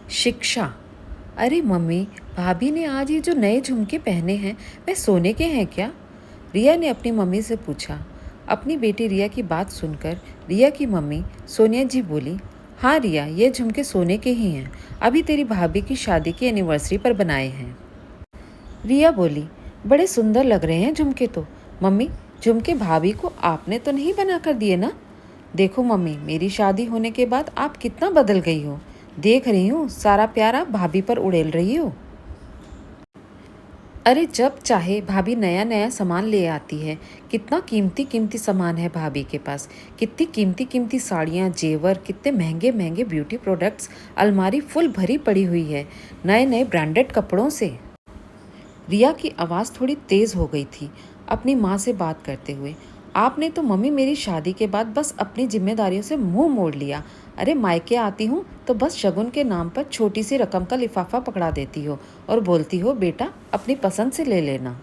शिक्षा। अरे मम्मी, भाभी ने आज ये जो नए झुमके पहने हैं वे सोने के हैं क्या? रिया ने अपनी मम्मी से पूछा। अपनी बेटी रिया की बात सुनकर रिया की मम्मी सोनिया जी बोली, हाँ रिया, ये झुमके सोने के ही हैं। अभी तेरी भाभी की शादी की एनिवर्सरी पर बनाए हैं। रिया बोली, बड़े सुंदर लग रहे हैं झुमके तो। मम्मी, झुमके भाभी को आपने तो नहीं बना कर दिए ना? देखो मम्मी, मेरी शादी होने के बाद आप कितना बदल गई हो। देख रही हूँ सारा प्यार आप भाभी पर उड़ेल रही हो। अरे जब चाहे भाभी नया नया सामान ले आती है। कितना कीमती कीमती सामान है भाभी के पास। कितनी कीमती कीमती साड़ियाँ, जेवर, कितने महंगे महंगे ब्यूटी प्रोडक्ट्स। अलमारी फुल भरी पड़ी हुई है नए नए ब्रांडेड कपड़ों से। रिया की आवाज़ थोड़ी तेज़ हो गई थी अपनी माँ से बात करते हुए। आपने तो मम्मी मेरी शादी के बाद बस अपनी जिम्मेदारियों से मुंह मोड़ लिया। अरे मायके आती हूँ तो बस शगुन के नाम पर छोटी सी रकम का लिफाफा पकड़ा देती हो और बोलती हो बेटा अपनी पसंद से ले लेना।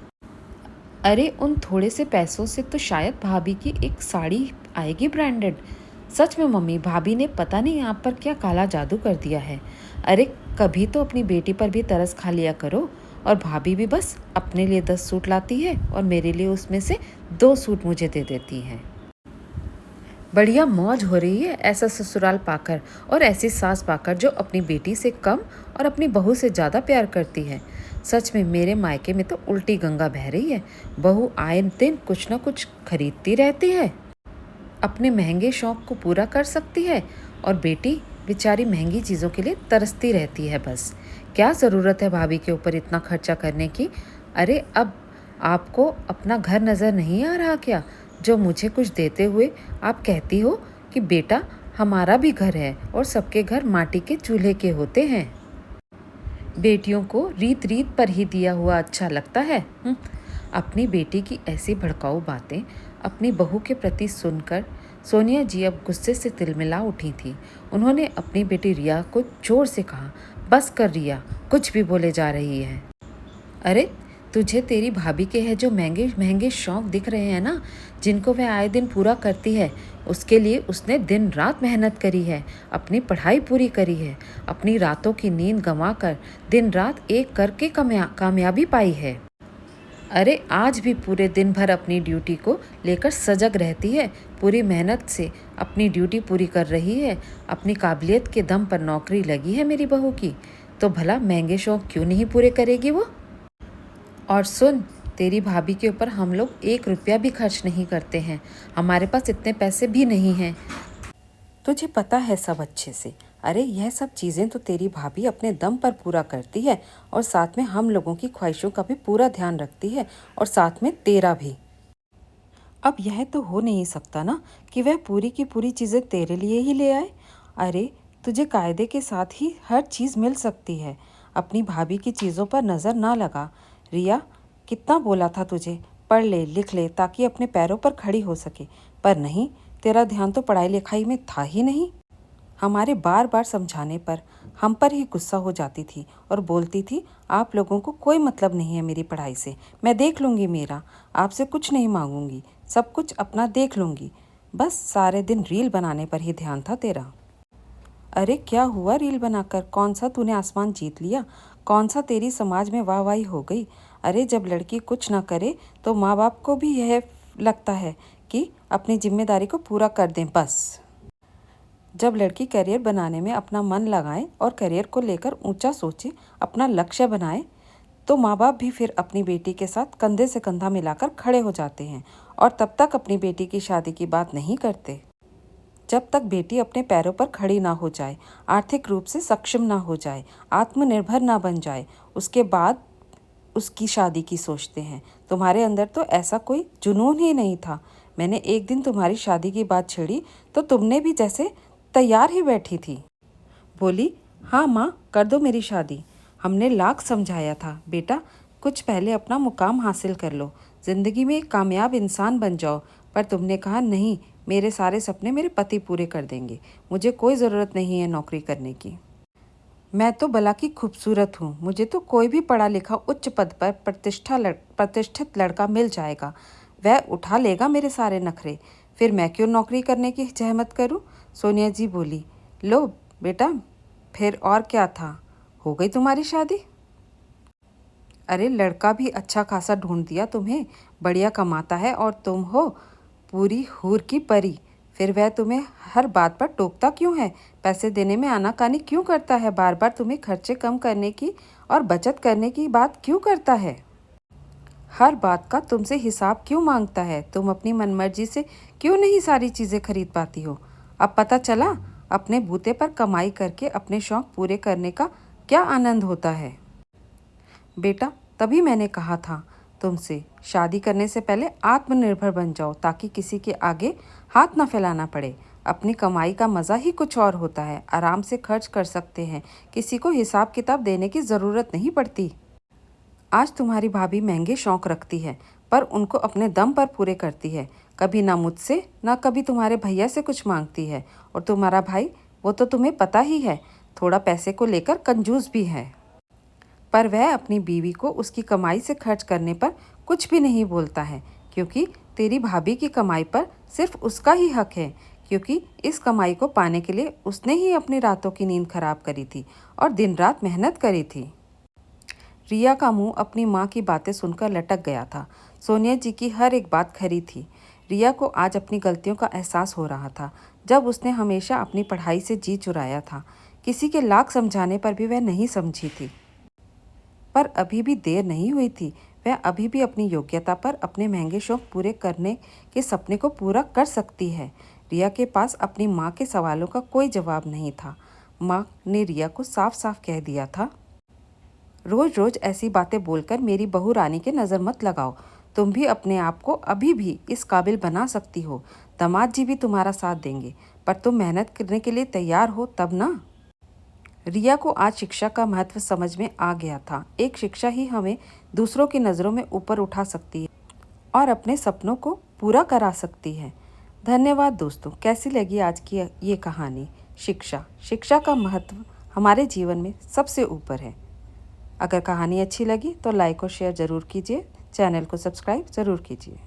अरे उन थोड़े से पैसों से तो शायद भाभी की एक साड़ी आएगी ब्रांडेड। सच में मम्मी, भाभी ने पता नहीं आप पर क्या काला जादू कर दिया है। अरे कभी तो अपनी बेटी पर भी तरस खा लिया करो। और भाभी भी बस अपने लिए 10 सूट लाती है और मेरे लिए उसमें से 2 सूट मुझे दे देती है। बढ़िया मौज हो रही है ऐसा ससुराल पाकर और ऐसी सास पाकर जो अपनी बेटी से कम और अपनी बहू से ज़्यादा प्यार करती है। सच में मेरे मायके में तो उल्टी गंगा बह रही है। बहू आए दिन कुछ ना कुछ खरीदती रहती है, अपने महंगे शौक को पूरा कर सकती है, और बेटी बेचारी महंगी चीज़ों के लिए तरसती रहती है। बस क्या ज़रूरत है भाभी के ऊपर इतना खर्चा करने की? अरे अब आपको अपना घर नज़र नहीं आ रहा क्या, जो मुझे कुछ देते हुए आप कहती हो कि बेटा हमारा भी घर है और सबके घर माटी के चूल्हे के होते हैं। बेटियों को रीत रीत पर ही दिया हुआ अच्छा लगता है। अपनी बेटी की ऐसी भड़काऊ बातें अपनी बहू के प्रति सुनकर सोनिया जी अब गुस्से से तिलमिला उठी थी। उन्होंने अपनी बेटी रिया को जोर से कहा, बस कर रिया, कुछ भी बोले जा रही है। अरे तुझे तेरी भाभी के हैं जो महंगे महंगे शौक दिख रहे हैं ना, जिनको वह आए दिन पूरा करती है, उसके लिए उसने दिन रात मेहनत करी है, अपनी पढ़ाई पूरी करी है, अपनी रातों की नींद गंवाकर दिन रात एक करके कामयाबी पाई है। अरे आज भी पूरे दिन भर अपनी ड्यूटी को लेकर सजग रहती है, पूरी मेहनत से अपनी ड्यूटी पूरी कर रही है। अपनी काबिलियत के दम पर नौकरी लगी है मेरी बहू की, तो भला महंगे शौक क्यों नहीं पूरे करेगी वो? और सुन, तेरी भाभी के ऊपर हम लोग 1 रुपया भी खर्च नहीं करते हैं। हमारे पास इतने पैसे भी नहीं हैं, तुझे पता है सब अच्छे से। अरे यह सब चीज़ें तो तेरी भाभी अपने दम पर पूरा करती है, और साथ में हम लोगों की ख्वाहिशों का भी पूरा ध्यान रखती है, और साथ में तेरा भी। अब यह तो हो नहीं सकता ना कि वह पूरी की पूरी चीज़ें तेरे लिए ही ले आए। अरे तुझे कायदे के साथ ही हर चीज़ मिल सकती है। अपनी भाभी की चीज़ों पर नज़र ना लगा। रिया, कितना बोला था तुझे, पढ़ ले लिख ले ताकि अपने पैरों पर खड़ी हो सके, पर नहीं, तेरा ध्यान तो पढ़ाई लिखाई में था ही नहीं। हमारे बार बार समझाने पर हम पर ही गुस्सा हो जाती थी और बोलती थी, आप लोगों को कोई मतलब नहीं है मेरी पढ़ाई से, मैं देख लूँगी, मेरा आपसे कुछ नहीं मांगूंगी, सब कुछ अपना देख लूँगी। बस सारे दिन रील बनाने पर ही ध्यान था तेरा। अरे क्या हुआ रील बनाकर, कौन सा तूने आसमान जीत लिया, कौन सा तेरी समाज में वाहवाही हो गई? अरे जब लड़की कुछ ना करे तो माँ बाप को भी यह लगता है कि अपनी जिम्मेदारी को पूरा कर दें बस। जब लड़की करियर बनाने में अपना मन लगाए और करियर को लेकर ऊंचा सोचे, अपना लक्ष्य बनाए, तो माँ बाप भी फिर अपनी बेटी के साथ कंधे से कंधा मिलाकर खड़े हो जाते हैं और तब तक अपनी बेटी की शादी की बात नहीं करते जब तक बेटी अपने पैरों पर खड़ी ना हो जाए, आर्थिक रूप से सक्षम ना हो जाए, आत्मनिर्भर ना बन जाए, उसके बाद उसकी शादी की सोचते हैं। तुम्हारे अंदर तो ऐसा कोई जुनून ही नहीं था। मैंने एक दिन तुम्हारी शादी की बात छेड़ी तो तुमने भी जैसे तैयार ही बैठी थी। बोली, हाँ माँ, कर दो मेरी शादी। हमने लाख समझाया था, बेटा कुछ पहले अपना मुकाम हासिल कर लो, ज़िंदगी में एक कामयाब इंसान बन जाओ, पर तुमने कहा नहीं, मेरे सारे सपने मेरे पति पूरे कर देंगे, मुझे कोई ज़रूरत नहीं है नौकरी करने की। मैं तो भला की खूबसूरत हूँ, मुझे तो कोई भी पढ़ा लिखा उच्च पद पर प्रतिष्ठित लड़का मिल जाएगा, वह उठा लेगा मेरे सारे नखरे, फिर मैं क्यों नौकरी करने की जहमत करूँ? सोनिया जी बोली, लो बेटा, फिर और क्या था, हो गई तुम्हारी शादी? अरे लड़का भी अच्छा खासा ढूंढ दिया तुम्हें, बढ़िया कमाता है और तुम हो पूरी हूर की परी। फिर वह तुम्हें हर बात पर टोकता क्यों है? पैसे देने में आनाकानी क्यों करता है? बार बार तुम्हें खर्चे कम करने की और बचत करने की बात क्यों करता है? हर बात का तुमसे हिसाब क्यों मांगता है? तुम अपनी मनमर्जी से क्यों नहीं सारी चीज़ें खरीद पाती हो? अब पता चला अपने बूते पर कमाई करके अपने शौक पूरे करने का क्या आनंद होता है। बेटा, तभी मैंने कहा था तुमसे, शादी करने से पहले आत्मनिर्भर बन जाओ ताकि किसी के आगे हाथ ना फैलाना पड़े। अपनी कमाई का मज़ा ही कुछ और होता है, आराम से खर्च कर सकते हैं, किसी को हिसाब किताब देने की ज़रूरत नहीं पड़ती। आज तुम्हारी भाभी महंगे शौक रखती है, पर उनको अपने दम पर पूरे करती है। कभी ना मुझसे ना कभी तुम्हारे भैया से कुछ मांगती है। और तुम्हारा भाई, वो तो तुम्हें पता ही है, थोड़ा पैसे को लेकर कंजूस भी है। पर वह अपनी बीवी को उसकी कमाई से खर्च करने पर कुछ भी नहीं बोलता है, क्योंकि तेरी भाभी की कमाई पर सिर्फ उसका ही हक है, क्योंकि इस कमाई को पाने के लिए उसने ही अपनी रातों की नींद खराब करी थी और दिन रात मेहनत करी थी। रिया का मुंह अपनी माँ की बातें सुनकर लटक गया था। सोनिया जी की हर एक बात खरी थी। रिया को आज अपनी गलतियों का एहसास हो रहा था। जब उसने हमेशा अपनी पढ़ाई से जी चुराया था, किसी के लाख समझाने पर भी वह नहीं समझी थी। पर अभी भी देर नहीं हुई थी। वह अभी भी अपनी योग्यता पर अपने महंगे शौक पूरे करने के सपने को पूरा कर सकती है। रिया के पास अपनी माँ के सवालों का कोई जवाब नहीं था। माँ ने रिया को साफ साफ कह दिया था, रोज रोज ऐसी बातें बोलकर मेरी बहू रानी के नज़र मत लगाओ। तुम भी अपने आप को अभी भी इस काबिल बना सकती हो। दामाद जी भी तुम्हारा साथ देंगे, पर तुम मेहनत करने के लिए तैयार हो तब ना। रिया को आज शिक्षा का महत्व समझ में आ गया था। एक शिक्षा ही हमें दूसरों की नज़रों में ऊपर उठा सकती है और अपने सपनों को पूरा करा सकती है। धन्यवाद दोस्तों। कैसी लगी आज की ये कहानी? शिक्षा का महत्व हमारे जीवन में सबसे ऊपर है। अगर कहानी अच्छी लगी तो लाइक और शेयर ज़रूर कीजिए, चैनल को सब्सक्राइब ज़रूर कीजिए।